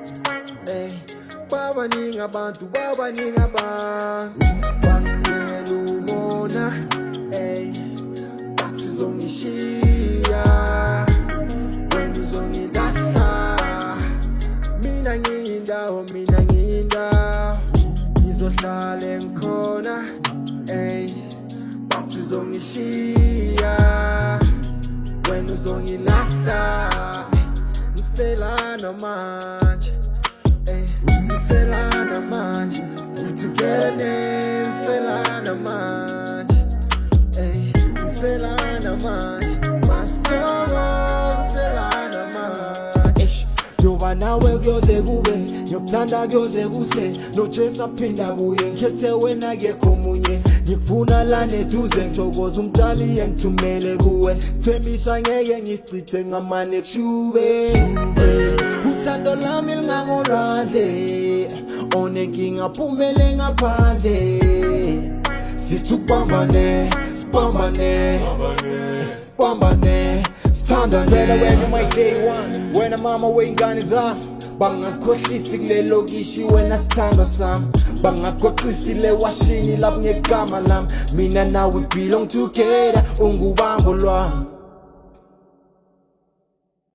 Hey, babaningi abantu basicela umona. Hey, bathi uzongishiya wena uzongilahla. Mina ngiyindawo ngizohlala ngikhona. Hey, bathi uzongishiya wena uzongilahla. Ngiselana manje, ngiselana manje, we together, ngiselana manje, ngiselana manje, masithokoze, ngiselana manje. Njoba nawe kuyoze kube, ngiyokuthanda kuyoze kuse, noJesu aphinda kuye, ngikhethe wena akekho omunye. Ngikufuna lana eduze, ngithokoza umdali engithumele kuwe. Sithembisa ngeke ngisichithe ngamane kushube. Uthando lami lingangolwandle, onenkinga aphumele ngaphandle. Sithi ukubambane, sibambane, sithandane. Wena my day one, wena mama wey'ngane zami. Bangakhohlisi kule lokishi wena sithandwa sami. Bangagoqisi le washini lapho ngegama lami. Mina nawe we belong together, ungubambo lwami.